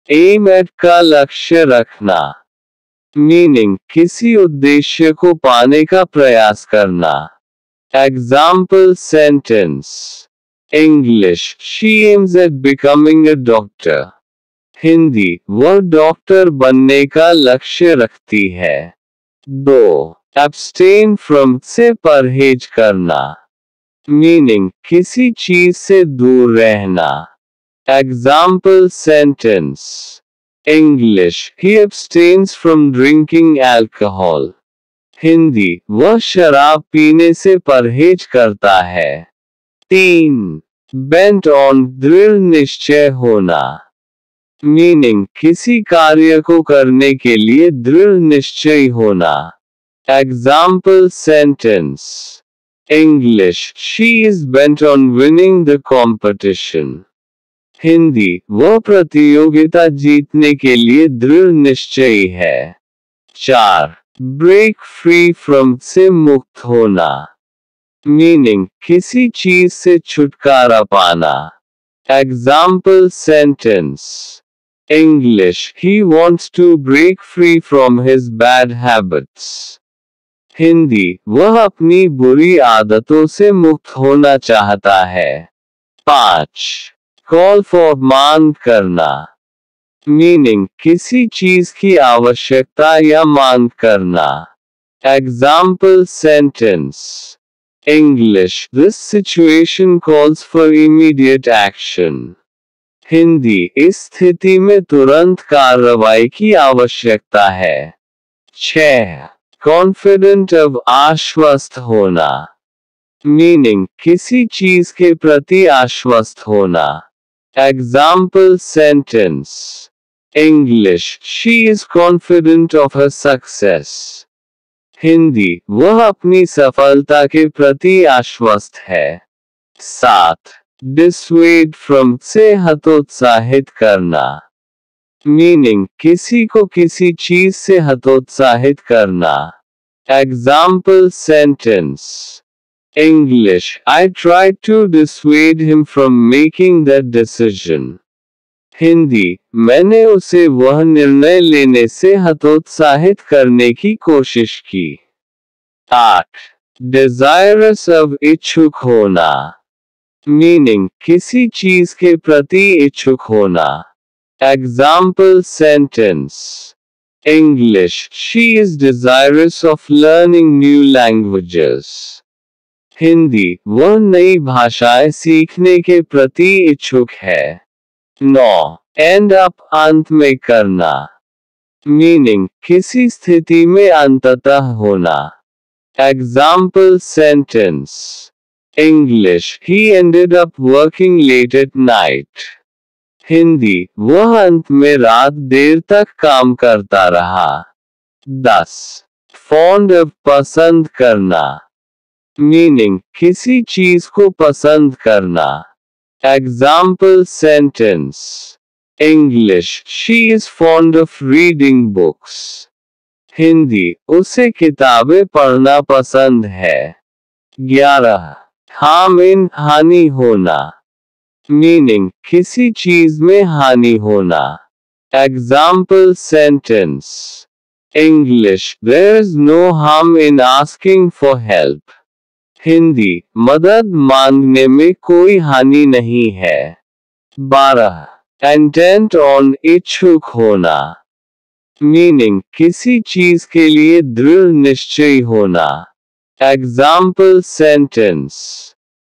M eight का लक्ष्य रखना, मीनिंग किसी उद्देश्य को पाने का प्रयास करना। Example sentence English, she aims at becoming a doctor. Hindi, वह डॉक्टर बनने का लक्ष्य रखती है। 2. एब्स्टेन फ्रॉम से परहेज करना, मीनिंग किसी चीज से दूर रहना। Example sentence English, he abstains from drinking alcohol। Hindi, वह शराब पीने से परहेज करता है। 3. बेंट ऑन, दृढ़ निश्चय होना, मीनिंग किसी कार्य को करने के लिए दृढ़ निश्चयी होना। Example sentence English, she is bent on winning the competition. Hindi, वह प्रतियोगिता जीतने के लिए दृढ़ निश्चयी है। 4. ब्रेक फ्री फ्रॉम से मुक्त होना, मीनिंग किसी चीज से छुटकारा पाना। Example sentence English, he wants to break free from his bad habits। Hindi, वह अपनी बुरी आदतों से मुक्त होना चाहता है। 5. कॉल फॉर, मांग करना, मीनिंग किसी चीज की आवश्यकता या मांग करना। Example sentence English, this situation calls for immediate action. Hindi, इस स्थिति में तुरंत कार्रवाई की आवश्यकता है। 6. कॉन्फिडेंट, अब आश्वस्त होना, मीनिंग किसी चीज के प्रति आश्वस्त होना। Example sentence English, she is confident of her success. Hindi, वह अपनी सफलता के प्रति आश्वस्त है। 7. डिसवेड फ्रॉम से हतोत्साहित करना, मीनिंग किसी को किसी चीज से हतोत्साहित करना। Example sentence English, I tried to dissuade him from making that decision। Hindi, मैंने उसे वह निर्णय लेने से हतोत्साहित करने की कोशिश की। 8. डिजायरस, अब इच्छुक होना, मीनिंग किसी चीज के प्रति इच्छुक होना। Example sentence English, she is desirous of learning new languages। Hindi, वह नई भाषाएं सीखने के प्रति इच्छुक है। 9. एंड अप, अंत में करना, मीनिंग किसी स्थिति में अंततः होना। Example sentence English, he ended up working late at night। Hindi, वह अंत में रात देर तक काम करता रहा। 10. फॉन्ड ऑफ, पसंद करना, मीनिंग किसी चीज को पसंद करना। Example sentence English, she is fond of reading books. Hindi, उसे किताबें पढ़ना पसंद है। 11. हार्म इन, हानि होना, मीनिंग किसी चीज में हानि होना। Example sentence English, there is no harm in asking for help. Hindi, मदद मांगने में कोई हानि नहीं है। 12. इंटेंट ऑन, इच्छुक होना, मीनिंग किसी चीज के लिए दृढ़ निश्चयी होना। Example sentence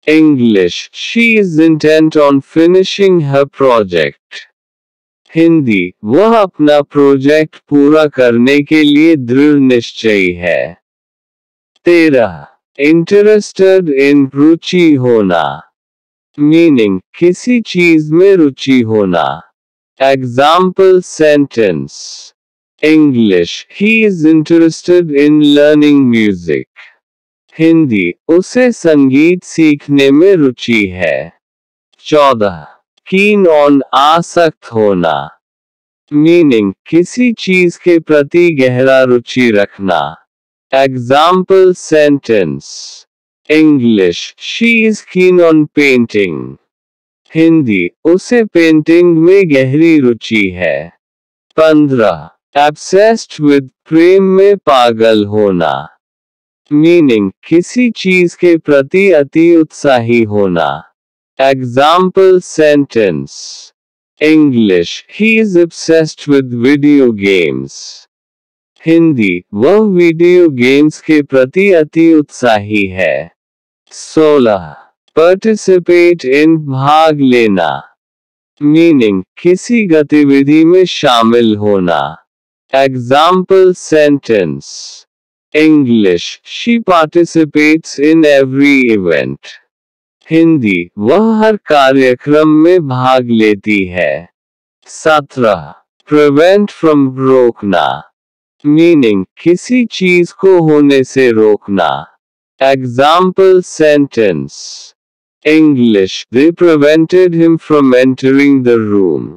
English, she is intent on finishing her project. Hindi, वह अपना प्रोजेक्ट पूरा करने के लिए दृढ़ निश्चयी है। 13. इंटरेस्टेड इन, रुचि होना, मीनिंग किसी चीज में रुचि होना। Example sentence English, he is interested in learning music. Hindi, उसे संगीत सीखने में रुचि है। 14. कीन ऑन, आसक्त होना, मीनिंग किसी चीज के प्रति गहरा रुचि रखना। Example sentence English, she is keen on painting. Hindi, उसे पेंटिंग में गहरी रुचि है। 15. Obsessed with, प्रेम में पागल होना। मीनिंग, किसी चीज के प्रति अति उत्साही होना। Example sentence. English, he is obsessed with video games. Hindi, वह वीडियो गेम्स के प्रति अति उत्साही है। 16. Participate in, भाग लेना। मीनिंग, किसी गतिविधि में शामिल होना। Example sentence. English, she participates in every event. Hindi, वह हर कार्यक्रम में भाग लेती है। 17. Prevent from, रोकना। मीनिंग, किसी चीज को होने से रोकना। Example sentence. English, they prevented him from entering the room.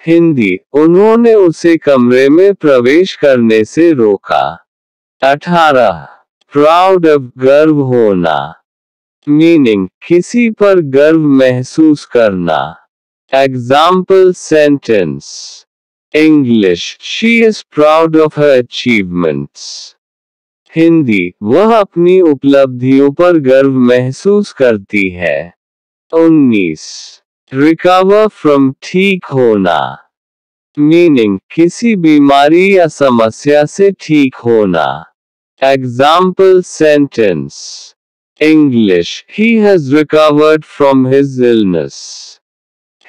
Hindi, उन्होंने उसे कमरे में प्रवेश करने से रोका। 18. Proud of, गर्व होना। मीनिंग, किसी पर गर्व महसूस करना। Example sentence. English, she is proud of her achievements. Hindi, वह अपनी उपलब्धियों पर गर्व महसूस करती है। 19. Recover from, ठीक होना। मीनिंग, किसी बीमारी या समस्या से ठीक होना। Example sentence. English, he has recovered from his illness.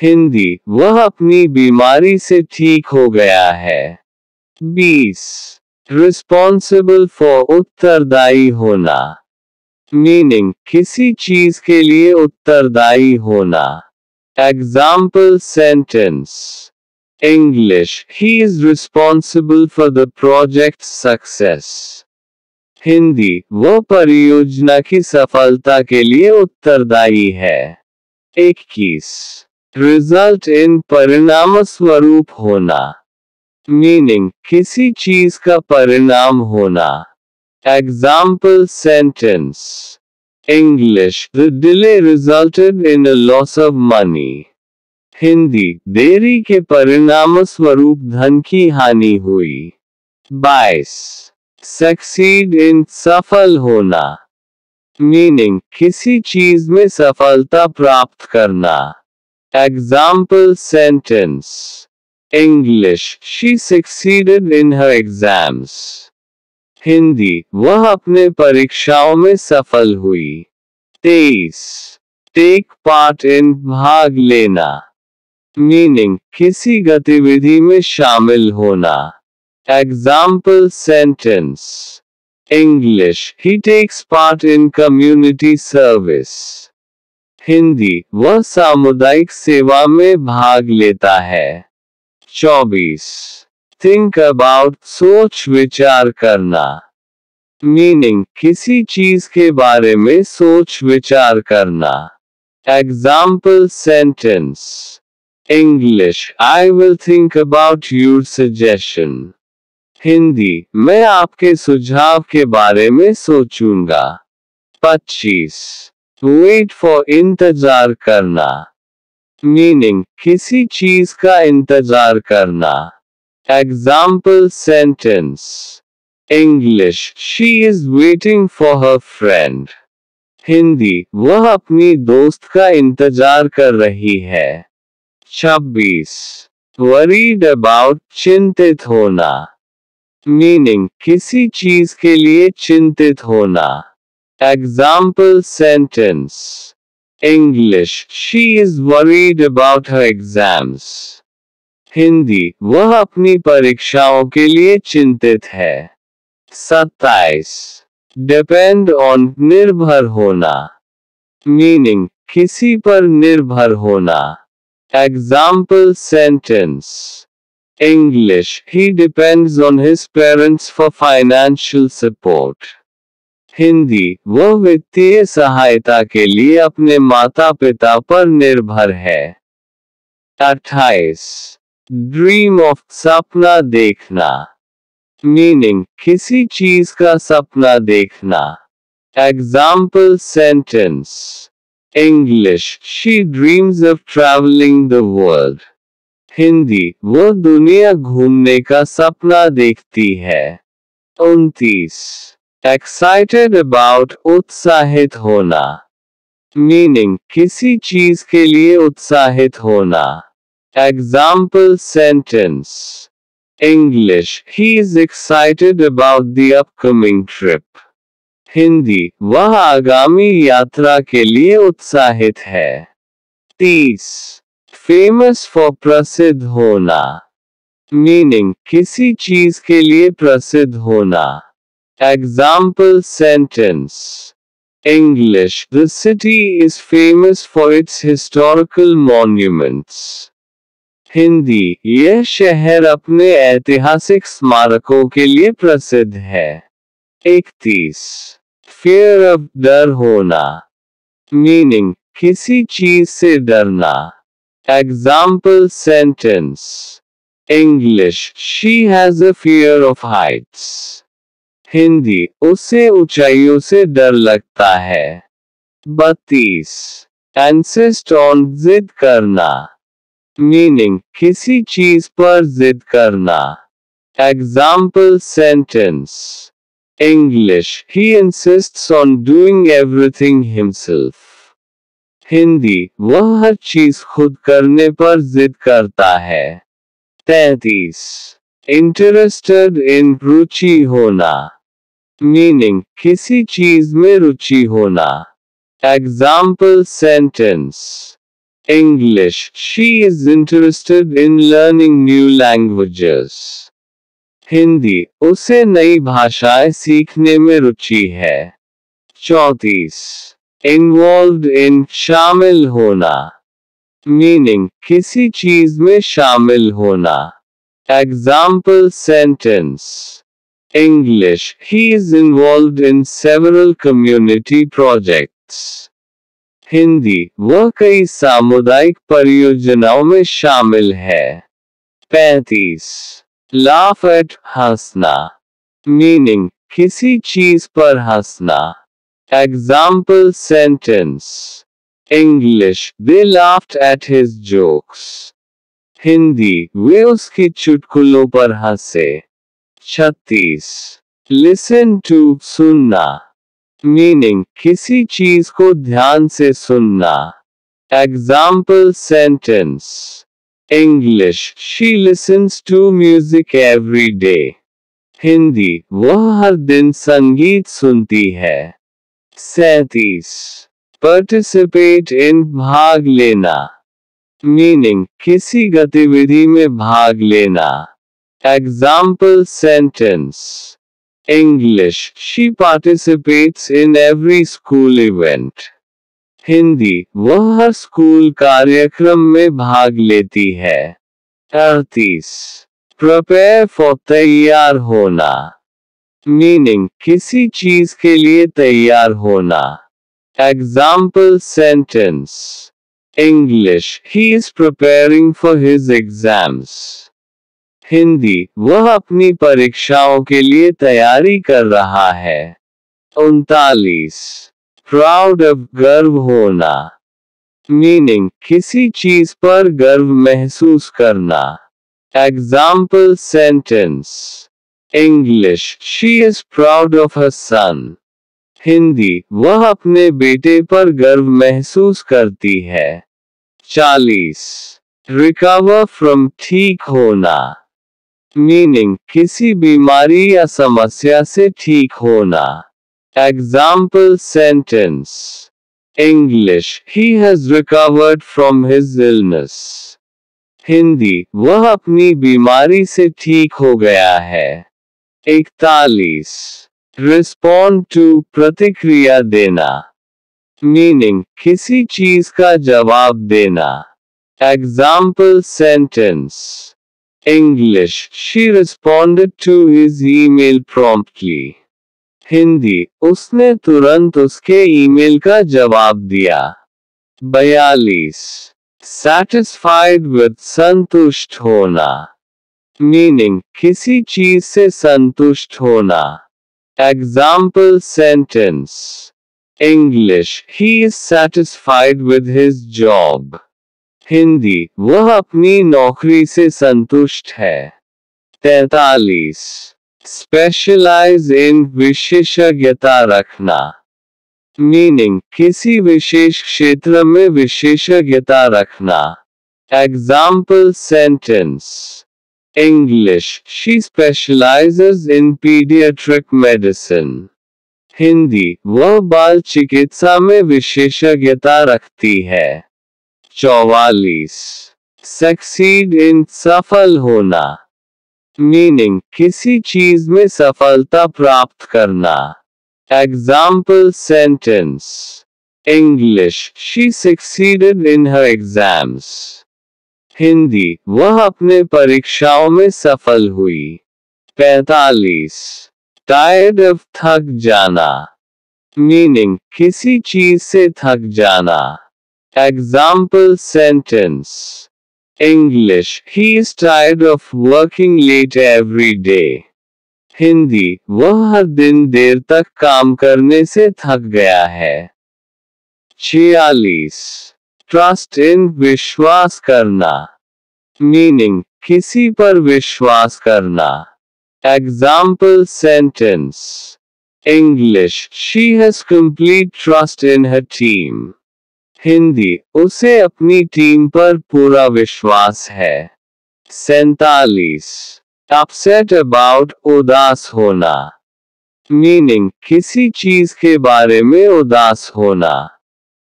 Hindi, वह अपनी बीमारी से ठीक हो गया है। 20. Responsible for, उत्तरदायी होना। मीनिंग, किसी चीज के लिए उत्तरदायी होना। Example sentence. English, he is responsible for the project's success. Hindi, वह परियोजना की सफलता के लिए उत्तरदायी है। 21. Result in, परिणाम स्वरूप होना। मीनिंग, किसी चीज का परिणाम होना। Example sentence. English, the delay resulted in a loss of money. Hindi, देरी के परिणाम स्वरूप धन की हानि हुई। 22. Succeed in, सफल होना। मीनिंग, किसी चीज में सफलता प्राप्त करना। Example sentence. English, she succeeded in her exams. Hindi, वह अपने परीक्षाओं में सफल हुई। 23. Take part in, भाग लेना। मीनिंग, किसी गतिविधि में शामिल होना। Example sentence. English, he takes part in community service. Hindi, वह सामुदायिक सेवा में भाग लेता है। 24. Think about, सोच विचार करना। मीनिंग, किसी चीज के बारे में सोच विचार करना। Example sentence. English, I will think about your suggestion. Hindi, मैं आपके सुझाव के बारे में सोचूंगा। 25. Wait for, इंतजार करना। मीनिंग, किसी चीज का इंतजार करना। Example sentence. English, she is waiting for her friend. Hindi, वह अपनी दोस्त का इंतजार कर रही है। 26. Worried about, चिंतित होना। मीनिंग, किसी चीज के लिए चिंतित होना। Example sentence. English, she is worried about her exams. Hindi, वह अपनी परीक्षाओं के लिए चिंतित है। 27. Depend on, निर्भर होना। मीनिंग, किसी पर निर्भर होना। Example sentence. English, he depends on his parents for financial support. Hindi, वह वित्तीय सहायता के लिए अपने माता पिता पर निर्भर है। 28. Dream of, सपना देखना। मीनिंग, किसी चीज का सपना देखना। Example sentence. English, she dreams of traveling the world. Hindi, वो दुनिया घूमने का सपना देखती है। 29. Excited about, उत्साहित होना। Meaning, किसी चीज के लिए उत्साहित होना। Example sentence. English, he is excited about the upcoming trip. Hindi, वह आगामी यात्रा के लिए उत्साहित है। 30. Famous for, प्रसिद्ध होना। Meaning, किसी चीज के लिए प्रसिद्ध होना। Example sentence. English, the city is famous for its historical monuments. Hindi, यह शहर अपने ऐतिहासिक स्मारकों के लिए प्रसिद्ध है। 31. Fear of, डर होना। Meaning, किसी चीज से डरना। Example sentence. English, she has a fear of heights. Hindi, उसे ऊंचाइयों से डर लगता है। 32. Insist on, जिद करना। Meaning, किसी चीज पर जिद करना। Example sentence. English, he insists on doing everything himself. Hindi, वह हर चीज खुद करने पर जिद करता है। 33. Interested in, रुचि होना। Meaning, किसी चीज में रुचि होना। Example sentence. English, she is interested in learning new languages. Hindi, उसे नई भाषाएं सीखने में रुचि है। 34. Involved in, शामिल होना। Meaning, किसी चीज में शामिल होना। Example sentence. English, he is involved in several community projects. Hindi, वह कई सामुदायिक परियोजनाओं में शामिल है। 35. Laugh at, हंसना। Meaning, किसी चीज पर हंसना। Example sentence. English, they laughed at his jokes. Hindi, वे उसकी चुटकुलों पर हंसे। 36. Listen to, सुनना। Meaning, किसी चीज को ध्यान से सुनना। Example sentence. English, she listens to music every day. Hindi, वह हर दिन संगीत सुनती है। 37. Participate in, भाग लेना। Meaning, किसी गतिविधि में भाग लेना। Example sentence. English, she participates in every school event. Hindi, वह हर स्कूल कार्यक्रम में भाग लेती है। 38. Prepare for, तैयार होना। Meaning, किसी चीज के लिए तैयार होना। Example sentence. English, he is preparing for his exams. Hindi, वह अपनी परीक्षाओं के लिए तैयारी कर रहा है। 39. Proud of, गर्व होना। Meaning, किसी चीज पर गर्व महसूस करना। Example sentence. English, she is proud of her son. Hindi, वह अपने बेटे पर गर्व महसूस करती है। 40. Recover from, ठीक होना। Meaning, किसी बीमारी या समस्या से ठीक होना। Example sentence. English, he has recovered from his illness. Hindi, वह अपनी बीमारी से ठीक हो गया है। 41. Respond to, प्रतिक्रिया देना। Meaning, किसी चीज का जवाब देना। Example sentence. English, she responded to his email promptly. Hindi, उसने तुरंत उसके ईमेल का जवाब दिया। 42. Satisfied with, संतुष्ट होना। Meaning, किसी चीज से संतुष्ट होना। Example sentence. English, he is satisfied with his job. Hindi, वह अपनी नौकरी से संतुष्ट है। 43. Specialize in, विशेषज्ञता रखना। मीनिंग, किसी विशेष क्षेत्र में विशेषज्ञता रखना। Example sentence. English, she specialises in paediatric medicine. Hindi, वह बाल चिकित्सा में विशेषज्ञता रखती है। 44. सक्सीड इन, सफल होना। मीनिंग, किसी चीज में सफलता प्राप्त करना। Example sentence. English, she succeeded in her exams. Hindi, वह अपने परीक्षाओं में सफल हुई। 45. टायर्ड ऑफ, थक जाना। मीनिंग, किसी चीज से थक जाना। Example sentence. English, he is tired of working late every day. Hindi, वह हर दिन देर तक काम करने से थक गया है। 46. Trust in, विश्वास करना। मीनिंग, किसी पर विश्वास करना। Example sentence. English, she has complete trust in her team. Hindi, उसे अपनी टीम पर पूरा विश्वास है। 47. अपसेट अबाउट, उदास होना। मीनिंग, किसी चीज के बारे में उदास होना।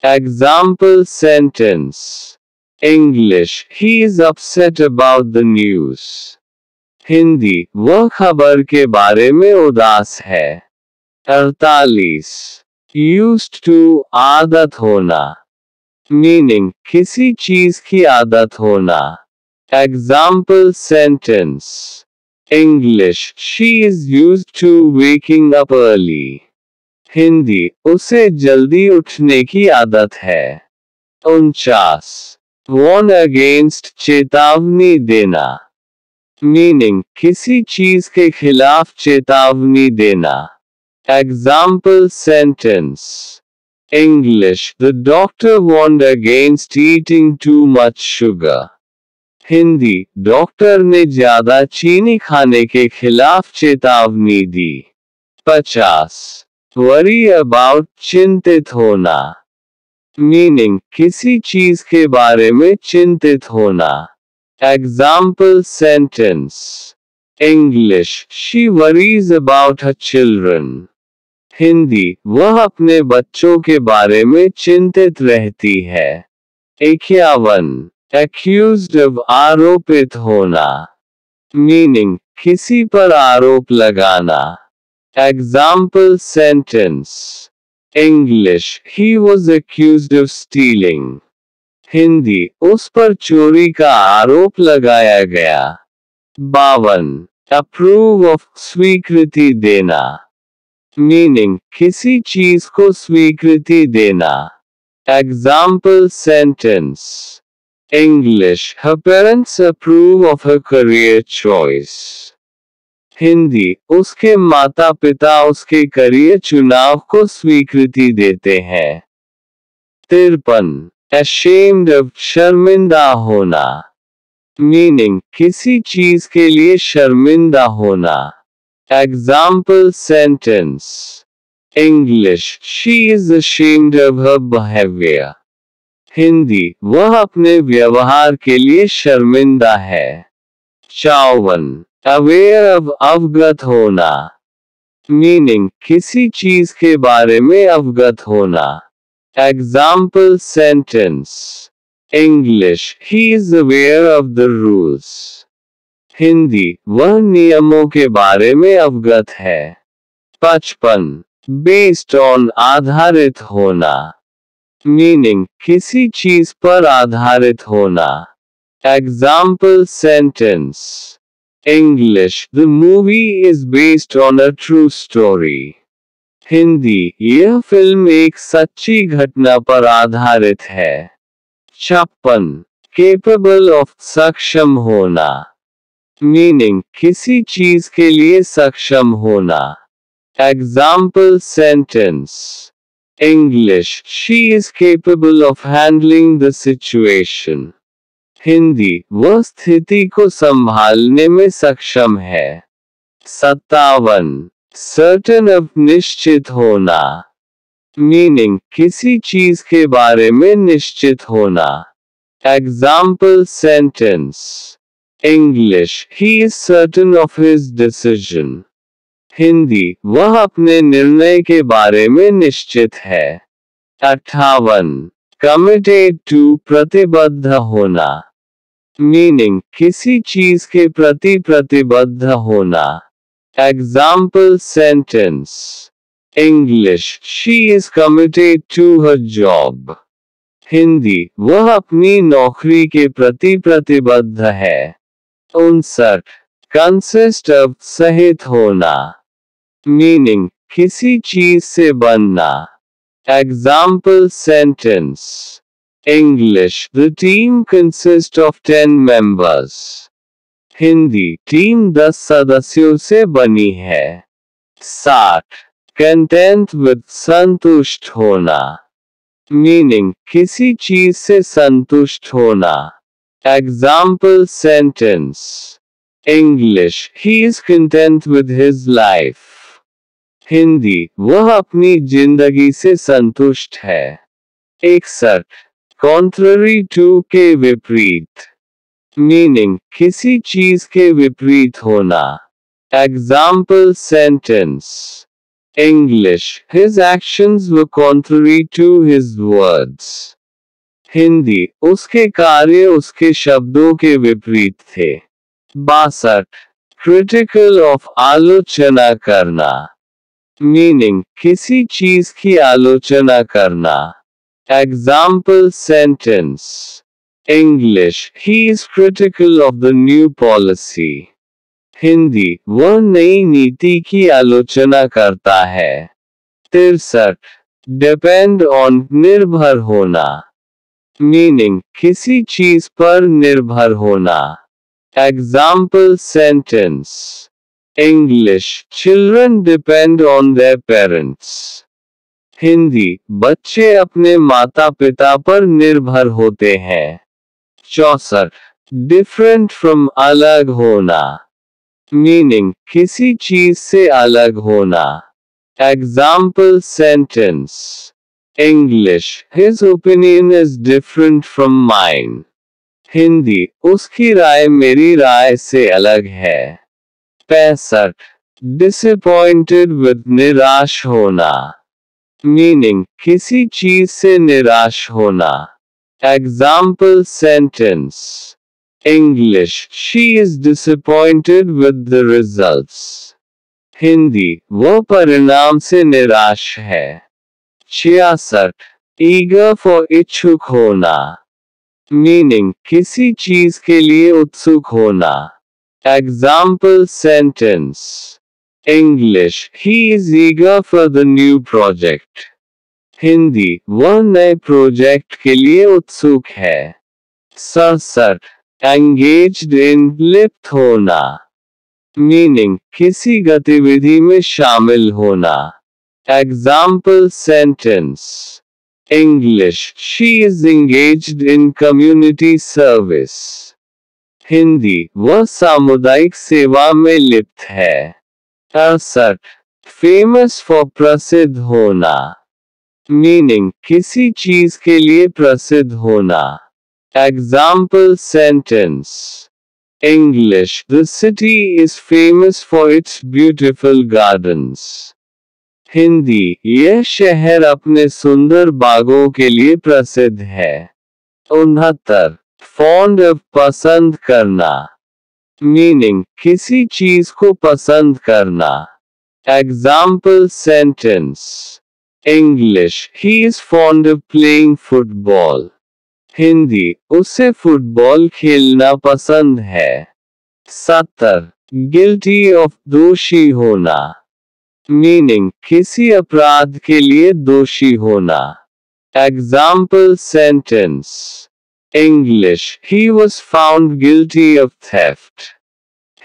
Example sentence. English, he is upset about the news. Hindi, वह खबर के बारे में उदास है। 48. यूज्ड टू, आदत होना। मीनिंग, किसी चीज की आदत होना। Example sentence. English, she is used to waking up early. Hindi, उसे जल्दी उठने की आदत है। 49. वॉर्न अगेंस्ट, चेतावनी देना। मीनिंग, किसी चीज के खिलाफ चेतावनी देना। Example sentence. English, the doctor warned against eating too much sugar. Hindi, doctor ने ज्यादा चीनी खाने के खिलाफ चेतावनी दी। 50. Worry about, चिंतित होना। मीनिंग, किसी चीज के बारे में चिंतित होना। Example sentence. English, she worries about her children. Hindi, वह अपने बच्चों के बारे में चिंतित रहती है। 51. Accused of, आरोपित होना। मीनिंग, किसी पर आरोप लगाना। Example sentence. English, he was accused of stealing. Hindi, उस पर चोरी का आरोप लगाया गया। 52. Approve of, स्वीकृति देना। मीनिंग, किसी चीज को स्वीकृति देना। Example sentence. English, her parents approve of her career choice. Hindi, उसके माता पिता उसके करियर चुनाव को स्वीकृति देते हैं। 53. ashamed of, शर्मिंदा होना। मीनिंग, किसी चीज के लिए शर्मिंदा होना। Example sentence. English, she is ashamed of her behavior. Hindi, वह अपने व्यवहार के लिए शर्मिंदा है। 54. Aware of, अवगत होना। मीनिंग, किसी चीज के बारे में अवगत होना। Example sentence. English, he is aware of the rules. Hindi, वह नियमों के बारे में अवगत है। 55. बेस्ड ऑन, आधारित होना। मीनिंग, किसी चीज पर आधारित होना। Example sentence. English, the movie is based on a true story. Hindi, यह फिल्म एक सच्ची घटना पर आधारित है। 56. केपेबल ऑफ, सक्षम होना। मीनिंग, किसी चीज के लिए सक्षम होना। Example sentence. English, she is capable of handling the situation. Hindi, वह स्थिति को संभालने में सक्षम है। 57. Certain of निश्चित होना। मीनिंग, किसी चीज के बारे में निश्चित होना। Example sentence. English, he is certain of his decision. Hindi, वह अपने निर्णय के बारे में निश्चित है। 58. Committed to प्रतिबद्ध होना। मीनिंग, किसी चीज के प्रति प्रतिबद्ध होना। Example sentence. English, she is committed to her job. Hindi, वह अपनी नौकरी के प्रति प्रतिबद्ध है। 59. Consist of सहित होना। मीनिंग, किसी चीज से बनना। Example sentence. English, the team consists of 10 members. Hindi, team 10 सदस्यों से बनी है। 60. Content with संतुष्ट होना। मीनिंग, किसी चीज से संतुष्ट होना। Example sentence. English, he is content with his life. Hindi, वह अपनी जिंदगी से संतुष्ट है। 61. Contrary to के विपरीत। मीनिंग, किसी चीज के विपरीत होना। Example sentence. English, his actions were contrary to his words. Hindi, उसके कार्य उसके शब्दों के विपरीत थे। 62. Critical of आलोचना करना। मीनिंग, किसी चीज की आलोचना करना। Example sentence. English, he is critical of the new policy. Hindi, वह नई नीति की आलोचना करता है। 63. Depend on निर्भर होना। मीनिंग, किसी चीज पर निर्भर होना। Example sentence. English, children depend on their parents. Hindi, बच्चे अपने माता पिता पर निर्भर होते हैं। 64. Different from अलग होना। मीनिंग, किसी चीज से अलग होना। Example sentence. English, his opinion is different from mine. Hindi, उसकी राय मेरी राय से अलग है। 65. Disappointed with निराश होना। मीनिंग, किसी चीज से निराश होना। Example sentence. English, she is disappointed with the results. Hindi, वह परिणाम से निराश है। 66. Eager for इच्छुक होना। मीनिंग, किसी चीज के लिए उत्सुक होना। Example sentence. English, he is eager for the new project. Hindi, वह नए प्रोजेक्ट के लिए उत्सुक है। 67. Engaged in लिप्त होना। मीनिंग, किसी गतिविधि में शामिल होना। Example sentence. English, she is engaged in community service. Hindi, वह सामुदायिक सेवा में लिप्त है। 68. Famous for प्रसिद्ध होना। मीनिंग, किसी चीज के लिए प्रसिद्ध होना। Example sentence. English, the city is famous for its beautiful gardens. Hindi, यह शहर अपने सुंदर बागों के लिए प्रसिद्ध है। 69. Fond of पसंद करना। मीनिंग, किसी चीज को पसंद करना। Example sentence. English, he is fond of playing football. Hindi, उसे फुटबॉल खेलना पसंद है। 70. Guilty of दोषी होना। मीनिंग, किसी अपराध के लिए दोषी होना। Example sentence. English, he was found guilty of theft.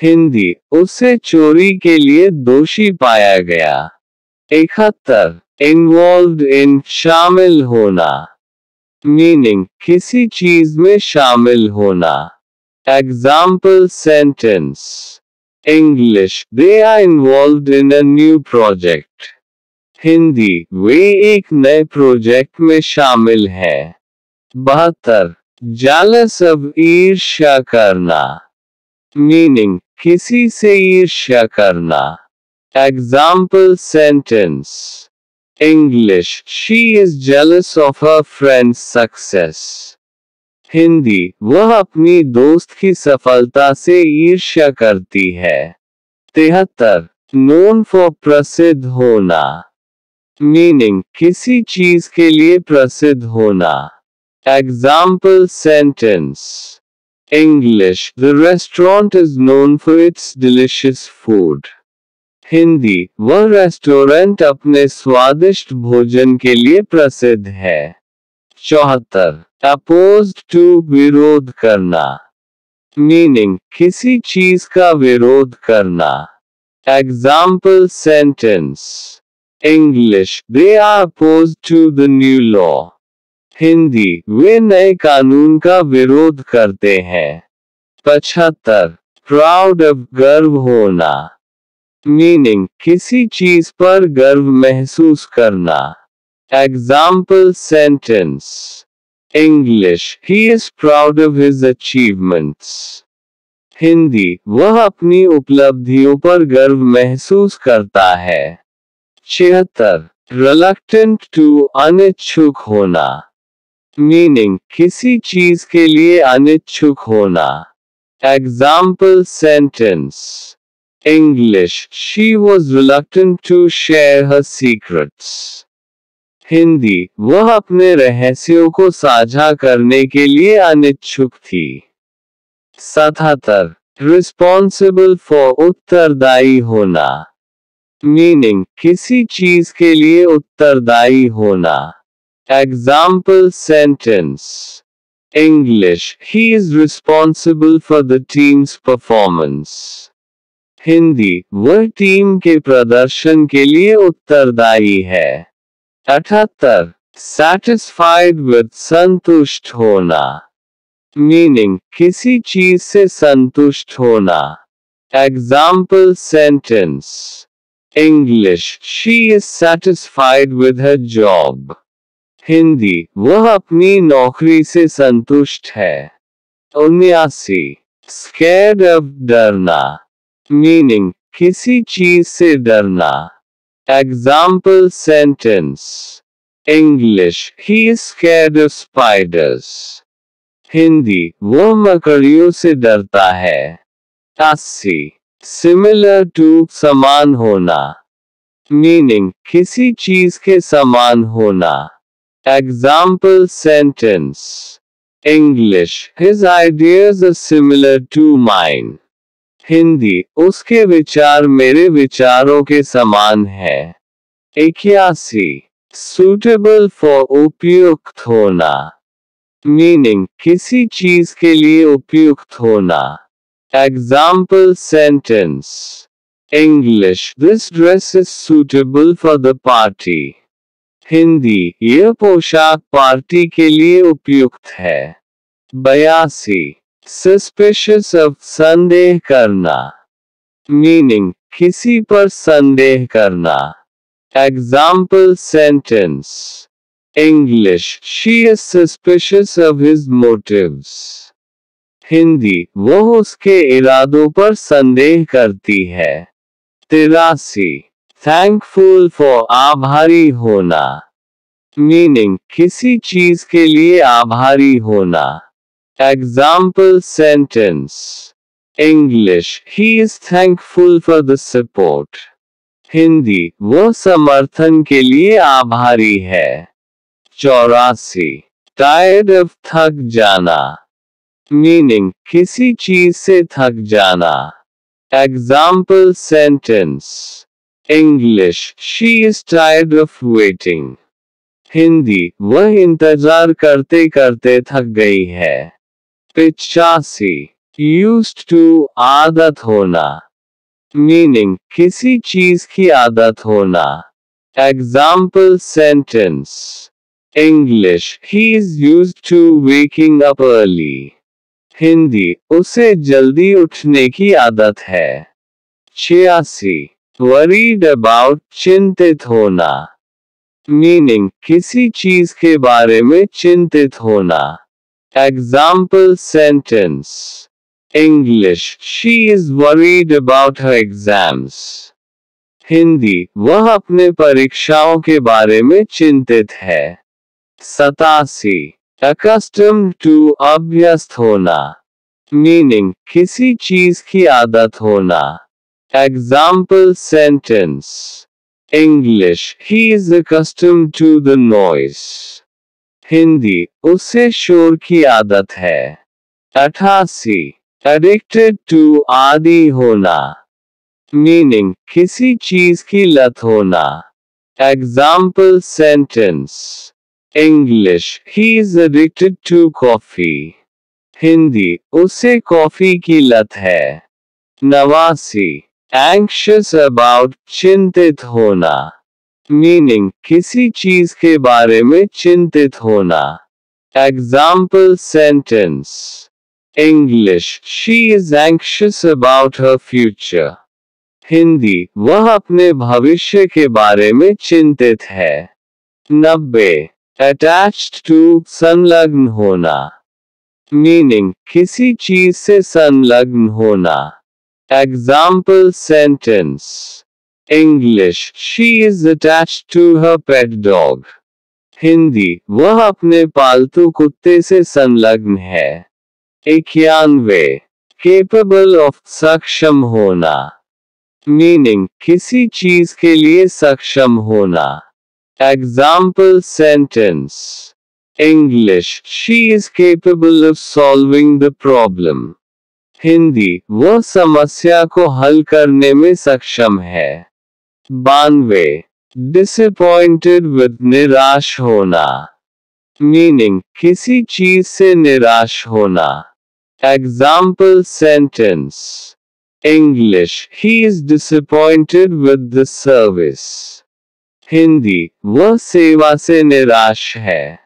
Hindi, उसे चोरी के लिए दोषी पाया गया। 71. involved in, शामिल होना, meaning किसी चीज में शामिल होना. Example sentence. English, they are involved in a new project. Hindi, वे एक नए प्रोजेक्ट में शामिल हैं. 72. Jealous of, ईर्ष्या करना, meaning किसी से ईर्ष्या करना. Example sentence. English, she is jealous of her friend's success. Hindi, वह अपनी दोस्त की सफलता से ईर्ष्या करती है. 73. Known for, प्रसिद्ध होना, meaning किसी चीज के लिए प्रसिद्ध होना. Example sentence. English, the restaurant is known for its delicious food. Hindi, वह रेस्टोरेंट अपने स्वादिष्ट भोजन के लिए प्रसिद्ध है. 74. Opposed to, विरोध करना, meaning किसी चीज का विरोध करना. Example sentence. English, they are opposed to the new law. Hindi, वे नए कानून का विरोध करते हैं. 75. Proud of, गर्व होना, meaning किसी चीज पर गर्व महसूस करना. Example sentence. English, he is proud of his achievements. Hindi, वह अपनी उपलब्धियों पर गर्व महसूस करता है. 76. Reluctant to, अनिच्छुक होना, meaning किसी चीज के लिए अनिच्छुक होना. Example sentence. English, she was reluctant to share her secrets. Hindi, वह अपने रहस्यों को साझा करने के लिए अनिच्छुक थी. 77. Responsible for, उत्तरदायी होना, meaning किसी चीज के लिए उत्तरदायी होना. Example sentence. English, he is responsible for the team's performance. Hindi, वह टीम के प्रदर्शन के लिए उत्तरदायी है. 78. Satisfied with, संतुष्ट होना, meaning किसी चीज से संतुष्ट होना. Example sentence. English, she is satisfied with her job. Hindi, वह अपनी नौकरी से संतुष्ट है. 79. Scared of, डरना, meaning किसी चीज से डरना. Example sentence. English, he is scared of spiders. Hindi, वह मकड़ियों से डरता है. 80. Similar to, समान होना, meaning किसी चीज के समान होना. Example sentence. English, his ideas are similar to mine. Hindi, उसके विचार मेरे विचारों के समान हैं. 81. Suitable for, उपयुक्त होना, meaning किसी चीज के लिए उपयुक्त होना. Example sentence. English, this dress is suitable for the party. Hindi, यह पोशाक पार्टी के लिए उपयुक्त है. 82. Suspicious of, संदेह करना, meaning किसी पर संदेह करना. Example sentence. English, she is suspicious of his motives. Hindi, वह उसके इरादों पर संदेह करती है. 83. Thankful for, आभारी होना, meaning किसी चीज के लिए आभारी होना. Example sentence. English, he is thankful for the support. Hindi, वह समर्थन के लिए आभारी है. 84. Tired of, थक जाना, meaning किसी चीज से थक जाना. Example sentence. English, she is tired of waiting. Hindi, वह इंतजार करते करते थक गई है. 85. Used to, आदत होना, meaning किसी चीज की आदत होना. Example sentence. English, he is used to waking up early. Hindi, उसे जल्दी उठने की आदत है। 86. Worried about, चिंतित होना। मीनिंग, किसी चीज के बारे में चिंतित होना। Example sentence. English, she is worried about her exams. Hindi, वह अपने परीक्षाओं के बारे में चिंतित है। 87. Accustomed to, अभ्यस्त होना। मीनिंग, किसी चीज की आदत होना। Example sentence. English, he is accustomed to the noise. Hindi, उसे शोर की आदत है। 88. Addicted to, आदी होना। मीनिंग, किसी चीज की लत होना। Example sentence. English, he is addicted to coffee. Hindi, उसे कॉफी की लत है। 89. Anxious about, चिंतित होना। मीनिंग, किसी चीज के बारे में चिंतित होना। Example sentence. English, she is anxious about her future. Hindi, वह अपने भविष्य के बारे में चिंतित है। 90. Attached to, संलग्न होना। मीनिंग, किसी चीज से संलग्न होना। Example sentence. English, she is attached to her pet dog. Hindi, वह अपने पालतू कुत्ते से संलग्न है। 91. Capable of, सक्षम होना। मीनिंग, किसी चीज के लिए सक्षम होना। Example sentence. English, she is capable of solving the problem. Hindi, वह समस्या को हल करने में सक्षम है। 92. Disappointed with, निराश होना। मीनिंग, किसी चीज से निराश होना। Example sentence. English, he is disappointed with the service. Hindi, वह सेवा से निराश है।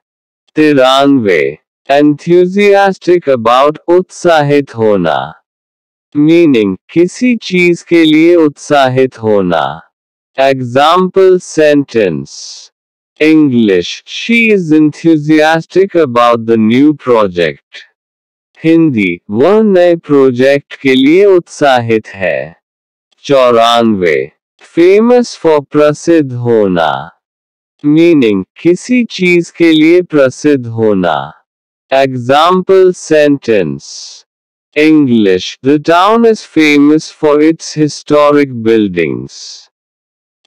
93. Enthusiastic about, उत्साहित होना। मीनिंग, किसी चीज के लिए उत्साहित होना। Example sentence. English, she is enthusiastic about the new project. Hindi, वह नए प्रोजेक्ट के लिए उत्साहित है। 94. Famous for, प्रसिद्ध होना। मीनिंग, किसी चीज के लिए प्रसिद्ध होना। Example sentence. English, the town is famous for its historic buildings.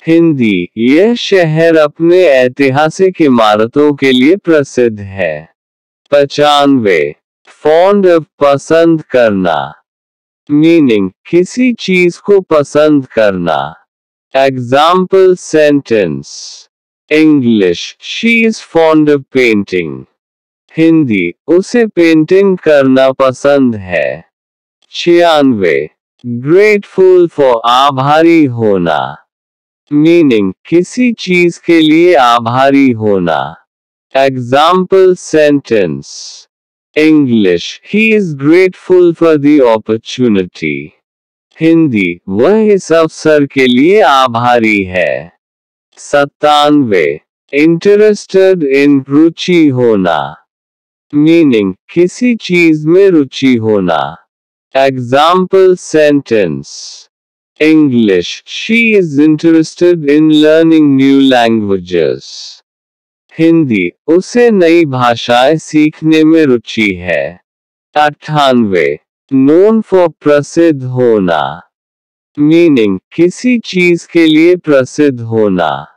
Hindi, यह शहर अपने ऐतिहासिक इमारतों के लिए प्रसिद्ध है। 95. Fond of, पसंद करना। मीनिंग, किसी चीज को पसंद करना। Example sentence. English, she is fond of painting. Hindi, उसे पेंटिंग करना पसंद है। 96. Grateful for, आभारी होना। मीनिंग, किसी चीज के लिए आभारी होना। Example sentence. English, he is grateful for the opportunity. Hindi, वह इस अवसर के लिए आभारी है। 97. Interested in, रुचि होना। मीनिंग, किसी चीज में रुचि होना। Example sentence. English, she is interested in learning new languages. Hindi, उसे नई भाषाएं सीखने में रुचि है। 98. Known for, प्रसिद्ध होना। मीनिंग, किसी चीज के लिए प्रसिद्ध होना।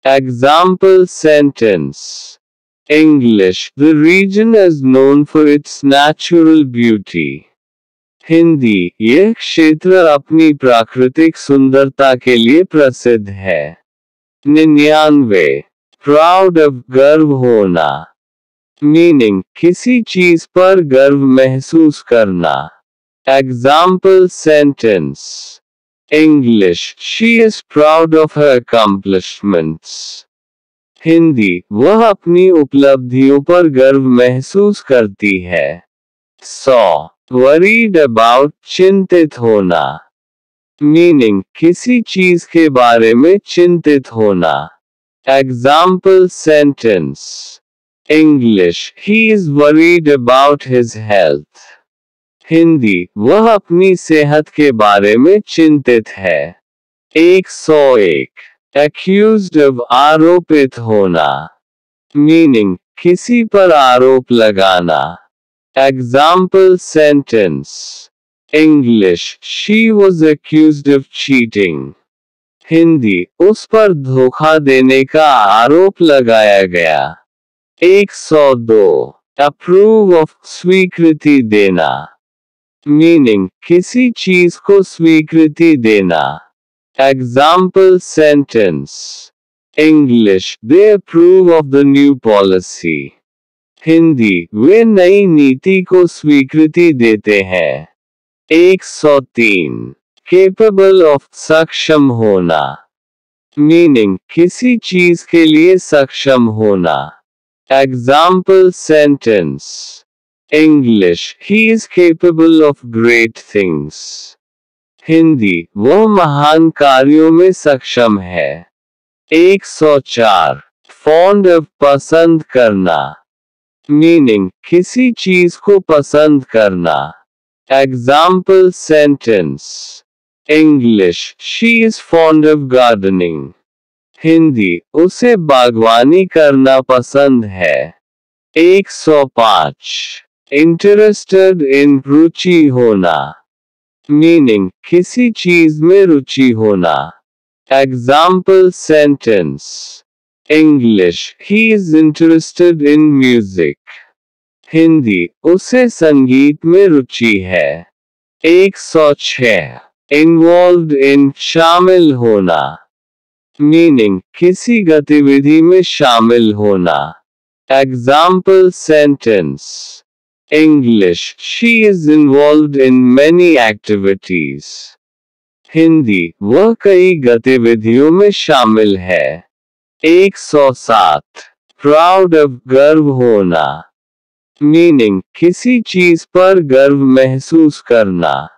Example sentence. English, the region is known for its natural beauty. Hindi, यह क्षेत्र अपनी प्राकृतिक सुंदरता के लिए प्रसिद्ध है। 99. Proud of, गर्व होना। मीनिंग, किसी चीज पर गर्व महसूस करना। Example sentence. English, she is proud of her accomplishments. Hindi, वह अपनी उपलब्धियों पर गर्व महसूस करती है। 100. Worried about, चिंतित होना। मीनिंग, किसी चीज के बारे में चिंतित होना। Example sentence. English, he is worried about his health. Hindi, वह अपनी सेहत के बारे में चिंतित है। 101. Accused of, आरोपित होना। मीनिंग, किसी पर आरोप लगाना। Example sentence. English, she was accused of cheating. Hindi, उस पर धोखा देने का आरोप लगाया गया। 102. Approve of, स्वीकृति देना। मीनिंग, किसी चीज को स्वीकृति देना। Example sentence. English, they approve of the new policy. Hindi, वे नई नीति को स्वीकृति देते हैं। 103. Capable of, सक्षम होना। मीनिंग, किसी चीज के लिए सक्षम होना। Example sentence. English, he is capable of great things. Hindi, वह महान कार्यों में सक्षम है। 104. Fond of, पसंद करना। मीनिंग, किसी चीज को पसंद करना। Example sentence. English, she is fond of gardening. Hindi, उसे बागवानी करना पसंद है। 105. Interested in, रुचि होना। मीनिंग, किसी चीज में रुचि होना। Example sentence. English, he is interested in music. Hindi, उसे संगीत में रुचि है। 106. Involved in, शामिल होना। मीनिंग, किसी गतिविधि में शामिल होना। Example sentence. English, she is involved in many activities. Hindi, वह कई गतिविधियों में शामिल है। 107. Proud of, गर्व होना। मीनिंग, किसी चीज पर गर्व महसूस करना।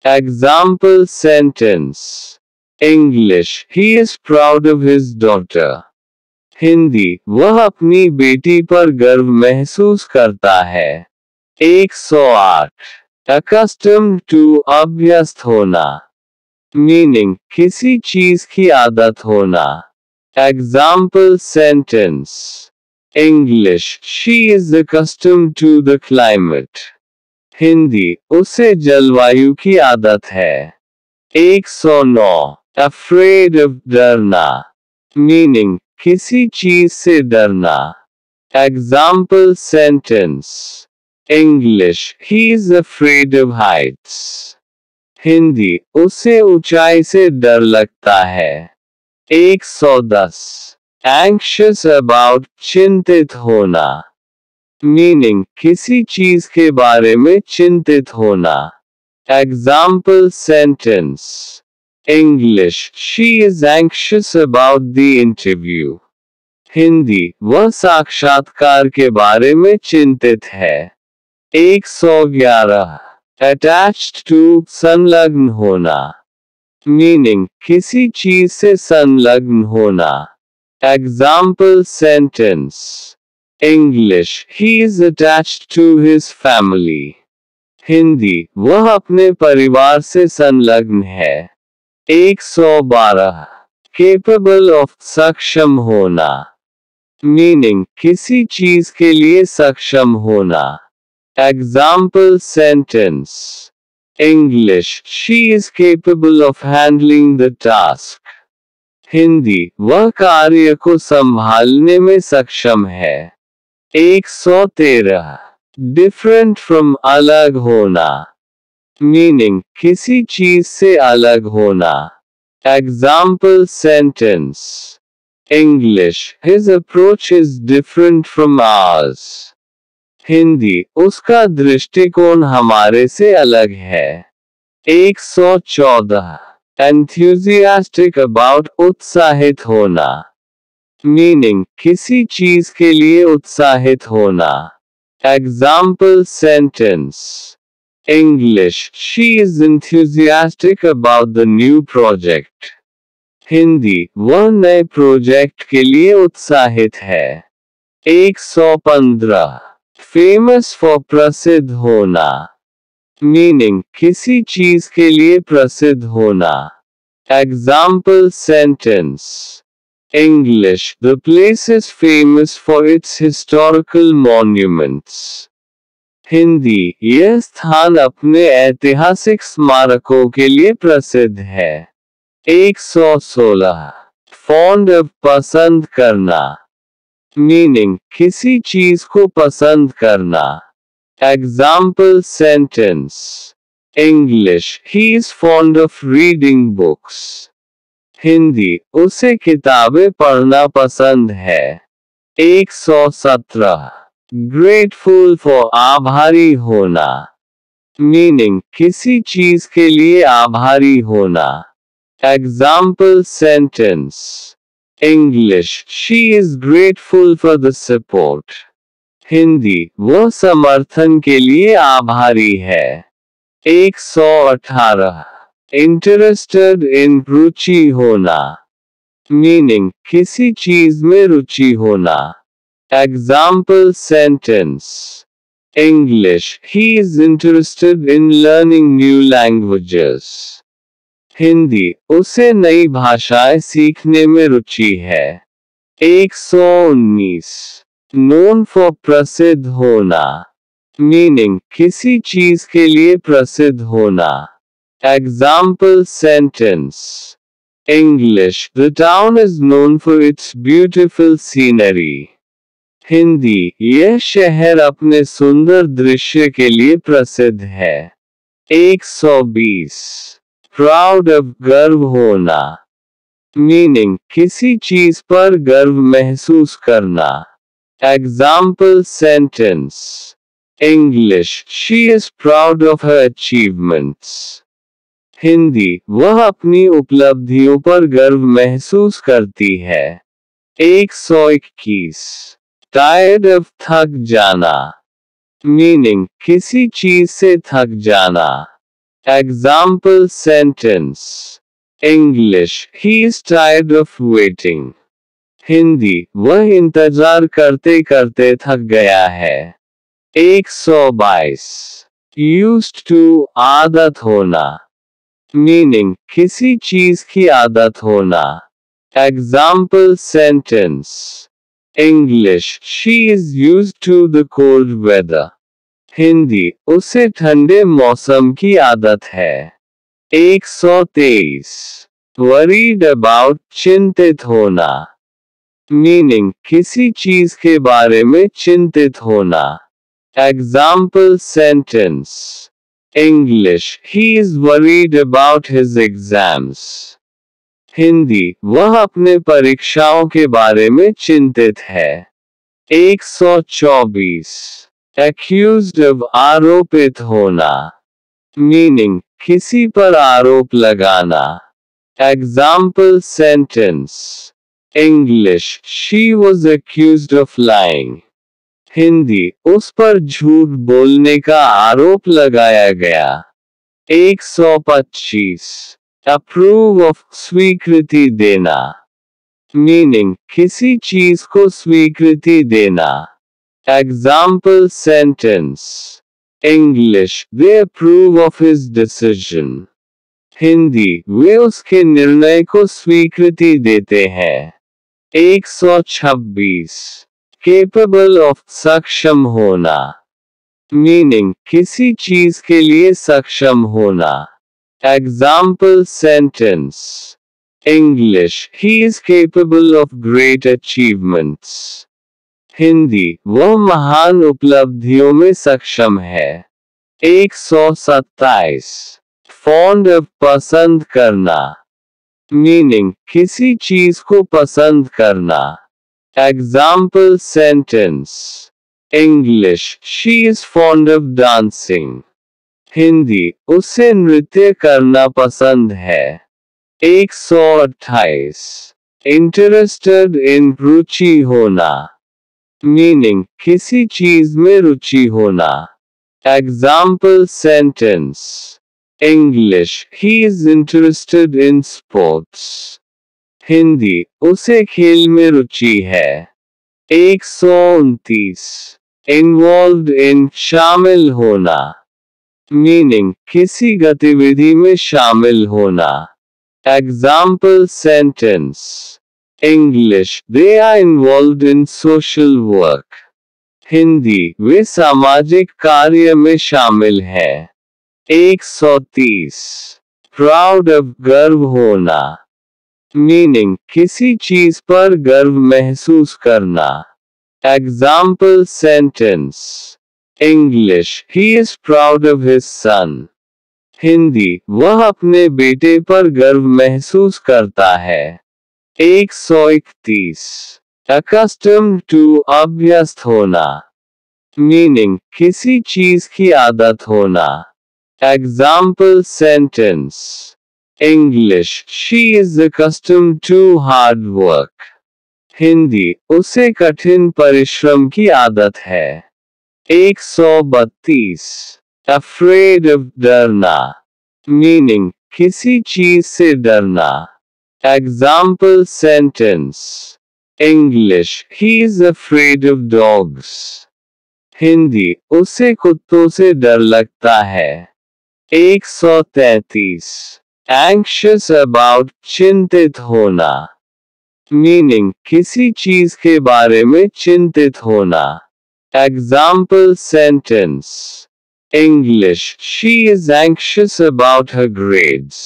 Example sentence. English, he is proud of his daughter. Hindi, वह अपनी बेटी पर गर्व महसूस करता है। 108. Accustomed to, अभ्यस्त होना। मीनिंग, किसी चीज की आदत होना। Example sentence. English, she is accustomed to the climate. Hindi, उसे जलवायु की आदत है। 109. Afraid of, डरना। मीनिंग, किसी चीज से डरना। Example sentence. English, he is afraid of heights. Hindi, उसे ऊंचाई से डर लगता है। 110. Anxious about, चिंतित होना। मीनिंग, किसी चीज के बारे में चिंतित होना। Example sentence. English, she is anxious about the interview. Hindi, वह साक्षात्कार के बारे में चिंतित है। 111. Attached to, संलग्न होना। मीनिंग, किसी चीज से संलग्न होना। Example sentence. English, he is attached to his family. Hindi, वह अपने परिवार से संलग्न है। 112. Capable of, सक्षम होना। मीनिंग, किसी चीज के लिए सक्षम होना। Example sentence. English, she is capable of handling the task. Hindi, वह कार्य को संभालने में सक्षम है। 113. Different from, अलग होना। मीनिंग, किसी चीज से अलग होना। Example sentence. English, his approach is different from ours. Hindi, उसका दृष्टिकोण हमारे से अलग है। 114. enthusiastic about उत्साहित होना, meaning किसी चीज के लिए उत्साहित होना. Example sentence. English, she is enthusiastic about the new project. Hindi, वह नए प्रोजेक्ट के लिए उत्साहित है. 115. Famous for प्रसिद्ध होना, meaning किसी चीज के लिए प्रसिद्ध होना. Example sentence. English, the place is famous for its historical monuments. Hindi, यह स्थान अपने ऐतिहासिक स्मारकों के लिए प्रसिद्ध है. 116. Fond of पसंद करना, meaning किसी चीज को पसंद करना. Example sentence. English, he is fond of reading books. Hindi, उसे किताबें पढ़ना पसंद है. 117. Grateful for आभारी होना, meaning किसी चीज के लिए आभारी होना. Example sentence. English, she is grateful for the support. Hindi, वह समर्थन के लिए आभारी है. 118. Interested in रुचि होना, meaning किसी चीज में रुचि होना. Example sentence. English, he is interested in learning new languages. Hindi, उसे नई भाषाएं सीखने में रुचि है. 119. Known for प्रसिद्ध होना, meaning किसी चीज के लिए प्रसिद्ध होना. Example sentence. English, the town is known for its beautiful scenery. Hindi, यह शहर अपने सुंदर दृश्य के लिए प्रसिद्ध है. 120. Proud of गर्व होना, meaning किसी चीज पर गर्व महसूस करना. Example sentence. English, she is proud of her achievements. Hindi, वह अपनी उपलब्धियों पर गर्व महसूस करती है. 121. Tired of थक जाना, meaning किसी चीज से थक जाना. Example sentence. English, he is tired of waiting. Hindi, वह इंतजार करते करते थक गया है. 122. Used to आदत होना, meaning किसी चीज की आदत होना. Example sentence. English, she is used to the cold weather. Hindi, उसे ठंडे मौसम की आदत है. 123. Worried about चिंतित होना, meaning किसी चीज के बारे में चिंतित होना. Example sentence. English, he is worried about his exams. Hindi, वह अपने परीक्षाओं के बारे में चिंतित है. 124. Accused of आरोपित होना, meaning किसी पर आरोप लगाना. Example sentence. English, she was accused of lying. Hindi, उस पर झूठ बोलने का आरोप लगाया गया. 125. Approve of स्वीकृति देना, meaning किसी चीज को स्वीकृति देना. Example sentence. English, they approve of his decision. Hindi, वे उसके निर्णय को स्वीकृति देते हैं. 126. Capable of सक्षम होना, meaning किसी चीज के लिए सक्षम होना. Example sentence. English, he is capable of great achievements. Hindi, वह महान उपलब्धियों में सक्षम है. 127. Fond of पसंद करना, meaning किसी चीज को पसंद करना. Example sentence. English, she is fond of dancing. Hindi, उसे नृत्य करना पसंद है. 128 इंटरेस्टेड इन रुचि होना, मीनिंग किसी चीज में रुचि होना। Example sentence English he is interested in sports, Hindi उसे खेल में रुचि है। 129 इन्वॉल्व्ड इन शामिल होना, मीनिंग किसी गतिविधि में शामिल होना। Example sentence English they are involved in social work, Hindi वे सामाजिक कार्य में शामिल है। 130 प्राउड ऑफ गर्व होना, मीनिंग किसी चीज पर गर्व महसूस करना। Example sentence English he is proud of his son, Hindi वह अपने बेटे पर गर्व महसूस करता है। 131 accustomed to अभ्यस्त होना, मीनिंग किसी चीज की आदत होना। Example sentence English she is accustomed to hard work, Hindi उसे कठिन परिश्रम की आदत है। 132 afraid of डरना, मीनिंग किसी चीज से डरना। Example sentence English he is afraid of dogs, Hindi उसे कुत्तों से डर लगता है। 133 anxious about चिंतित होना, मीनिंग किसी चीज के बारे में चिंतित होना। Example sentence English she is anxious about her grades,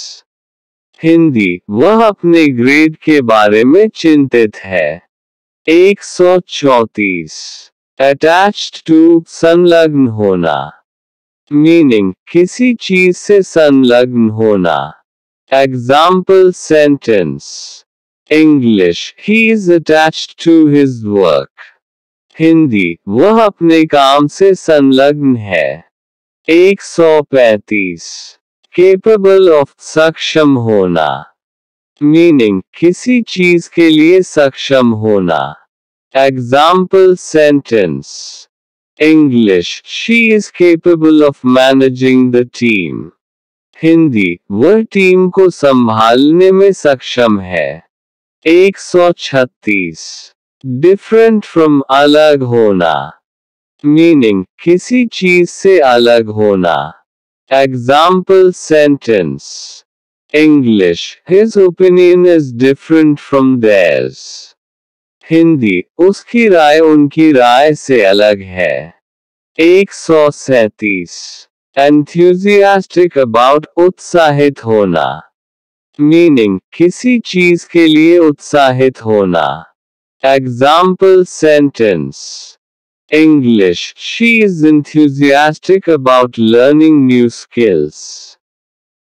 Hindi वह अपने ग्रेड के बारे में चिंतित है। 134 attached to संलग्न होना, मीनिंग किसी चीज से संलग्न होना। Example sentence English he is attached to his work, Hindi वह अपने काम से संलग्न है। 135 capable of सक्षम होना, मीनिंग किसी चीज के लिए सक्षम होना। Example sentence English she is capable of managing the team, Hindi वह टीम को संभालने में सक्षम है। 136 डिफरेंट फ्रॉम अलग होना, मीनिंग किसी चीज से अलग होना। Example sentence English his opinion is different from theirs, Hindi उसकी राय उनकी राय से अलग है। 137 enthusiastic about उत्साहित होना, मीनिंग किसी चीज के लिए उत्साहित होना। Example sentence English she is enthusiastic about learning new skills,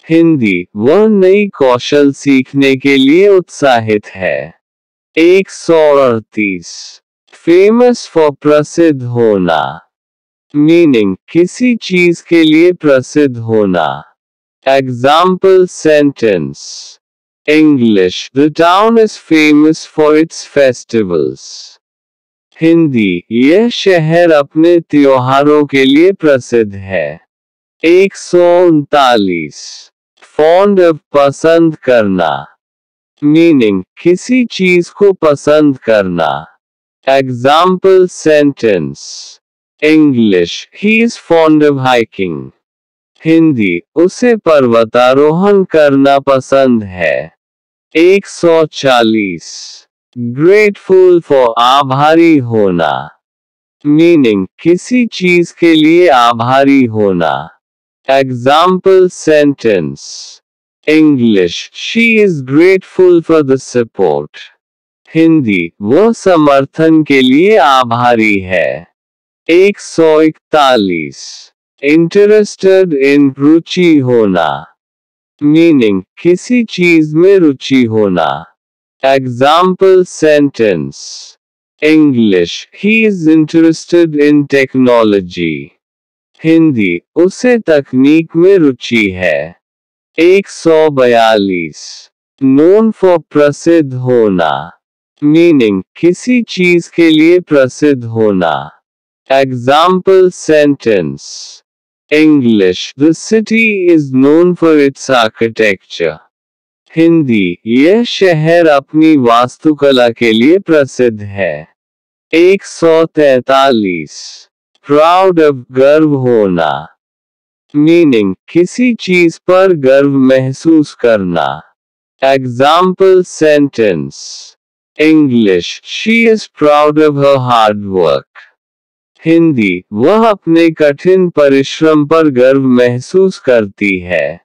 Hindi वह नई कौशल सीखने के लिए उत्साहित है। 138 फेमस फॉर प्रसिद्ध होना, मीनिंग किसी चीज के लिए प्रसिद्ध होना। Example sentence English the town is famous for its festivals, Hindi यह शहर अपने त्योहारों के लिए प्रसिद्ध है। 139 फॉन्ड ऑफ पसंद करना, मीनिंग किसी चीज को पसंद करना। Example sentence English he is fond of hiking, Hindi उसे पर्वतारोहण करना पसंद है। 140 ग्रेटफुल फॉर आभारी होना, मीनिंग किसी चीज के लिए आभारी होना। Example sentence English she is grateful for the support, Hindi वह समर्थन के लिए आभारी है। 141 इंटरेस्टेड इन रुचि होना, मीनिंग किसी चीज में रुचि होना। Example sentence English he is interested in technology, Hindi उसे तकनीक में रुचि है। 142 known for प्रसिद्ध होना, meaning किसी चीज के लिए प्रसिद्ध होना. Example sentence. English, the city is known for its architecture. Hindi, यह शहर अपनी वास्तुकला के लिए प्रसिद्ध है. 143. Proud of, गर्व होना, meaning किसी चीज पर गर्व महसूस करना. Example sentence. English, she is proud of her hard work. Hindi, वह अपने कठिन परिश्रम पर गर्व महसूस करती है.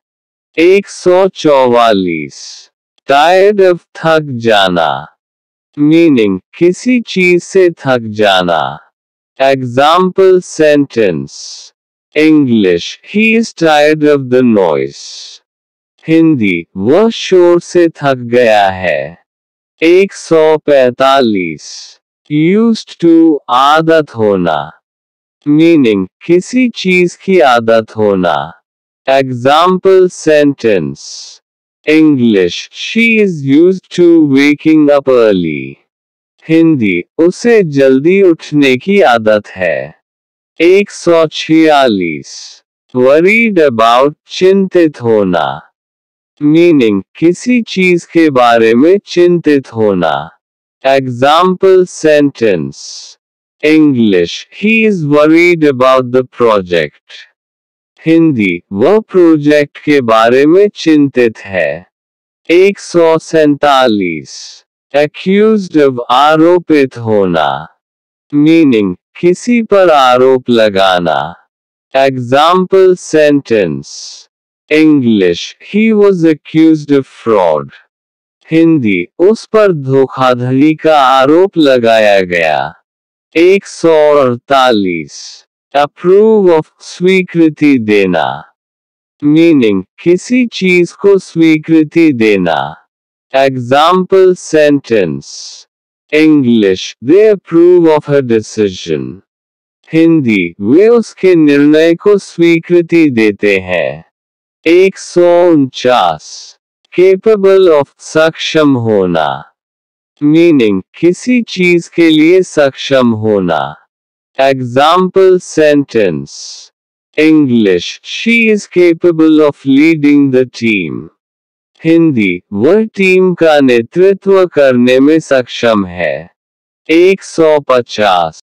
144. Tired of, थक जाना, meaning किसी चीज से थक जाना. Example sentence. English, he is tired of the noise. Hindi, वह शोर से थक गया है. 145. Used to, आदत होना, meaning किसी चीज की आदत होना. Example sentence. English, she is used to waking up early. Hindi, उसे जल्दी उठने की आदत है. 146. Worried about, चिंतित होना, meaning किसी चीज के बारे में चिंतित होना. Example sentence. English, he is worried about the project. Hindi, वह प्रोजेक्ट के बारे में चिंतित है. 147. Accused of, आरोपित होना, meaning किसी पर आरोप लगाना. Example sentence. English, he was accused of fraud. Hindi, उस पर धोखाधड़ी का आरोप लगाया गया. 148. Approve of, स्वीकृति देना, meaning किसी चीज को स्वीकृति देना. Example sentence. English, they approve of her decision. Hindi, वे उसके निर्णय को स्वीकृति देते हैं. 149. Capable of, सक्षम होना, meaning किसी चीज के लिए सक्षम होना. Example sentence. English, she is capable of leading the team. Hindi, वह टीम का नेतृत्व करने में सक्षम है. 150.